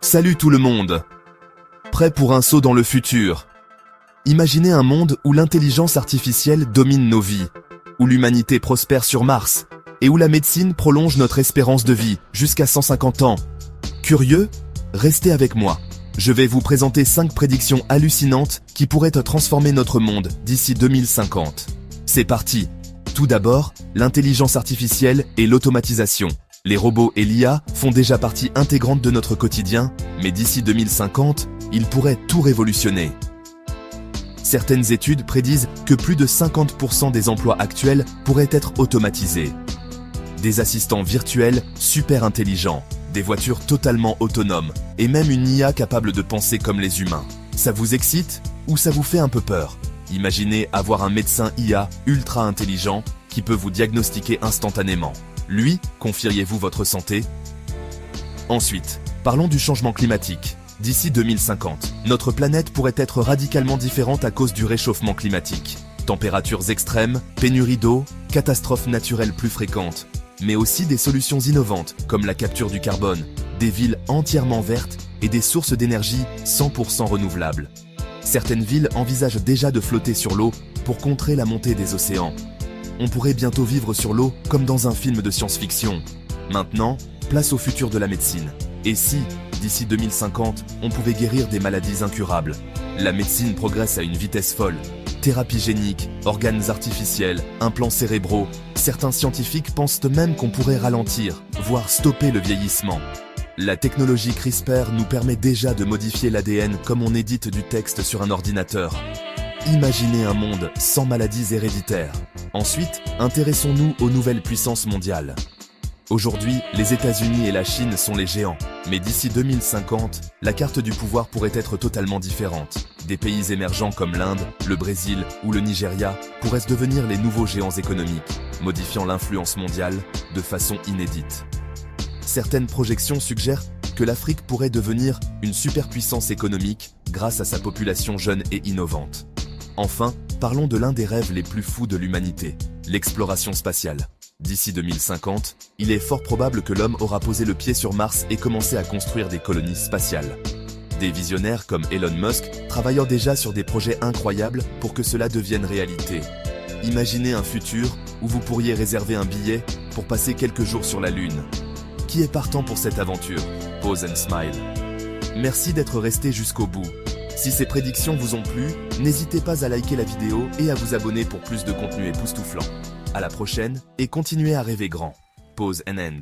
Salut tout le monde! Prêt pour un saut dans le futur? Imaginez un monde où l'intelligence artificielle domine nos vies, où l'humanité prospère sur Mars, et où la médecine prolonge notre espérance de vie jusqu'à 150 ans. Curieux? Restez avec moi. Je vais vous présenter 5 prédictions hallucinantes qui pourraient transformer notre monde d'ici 2050. C'est parti! Tout d'abord, l'intelligence artificielle et l'automatisation. Les robots et l'IA font déjà partie intégrante de notre quotidien, mais d'ici 2050, ils pourraient tout révolutionner. Certaines études prédisent que plus de 50% des emplois actuels pourraient être automatisés. Des assistants virtuels super intelligents, des voitures totalement autonomes, et même une IA capable de penser comme les humains. Ça vous excite ou ça vous fait un peu peur? Imaginez avoir un médecin IA ultra intelligent qui peut vous diagnostiquer instantanément. Lui, confieriez-vous votre santé? Ensuite, parlons du changement climatique. D'ici 2050, notre planète pourrait être radicalement différente à cause du réchauffement climatique. Températures extrêmes, pénurie d'eau, catastrophes naturelles plus fréquentes, mais aussi des solutions innovantes comme la capture du carbone, des villes entièrement vertes et des sources d'énergie 100% renouvelables. Certaines villes envisagent déjà de flotter sur l'eau pour contrer la montée des océans. On pourrait bientôt vivre sur l'eau comme dans un film de science-fiction. Maintenant, place au futur de la médecine. Et si, d'ici 2050, on pouvait guérir des maladies incurables? La médecine progresse à une vitesse folle. Thérapie génique, organes artificiels, implants cérébraux. Certains scientifiques pensent même qu'on pourrait ralentir, voire stopper le vieillissement. La technologie CRISPR nous permet déjà de modifier l'ADN comme on édite du texte sur un ordinateur. Imaginez un monde sans maladies héréditaires. Ensuite, intéressons-nous aux nouvelles puissances mondiales. Aujourd'hui, les États-Unis et la Chine sont les géants, mais d'ici 2050, la carte du pouvoir pourrait être totalement différente. Des pays émergents comme l'Inde, le Brésil ou le Nigeria pourraient devenir les nouveaux géants économiques, modifiant l'influence mondiale de façon inédite. Certaines projections suggèrent que l'Afrique pourrait devenir une superpuissance économique grâce à sa population jeune et innovante. Enfin, parlons de l'un des rêves les plus fous de l'humanité, l'exploration spatiale. D'ici 2050, il est fort probable que l'homme aura posé le pied sur Mars et commencé à construire des colonies spatiales. Des visionnaires comme Elon Musk travaillant déjà sur des projets incroyables pour que cela devienne réalité. Imaginez un futur où vous pourriez réserver un billet pour passer quelques jours sur la Lune. Qui est partant pour cette aventure? Pause and smile. Merci d'être resté jusqu'au bout. Si ces prédictions vous ont plu, n'hésitez pas à liker la vidéo et à vous abonner pour plus de contenu époustouflant. À la prochaine et continuez à rêver grand. Pause and end.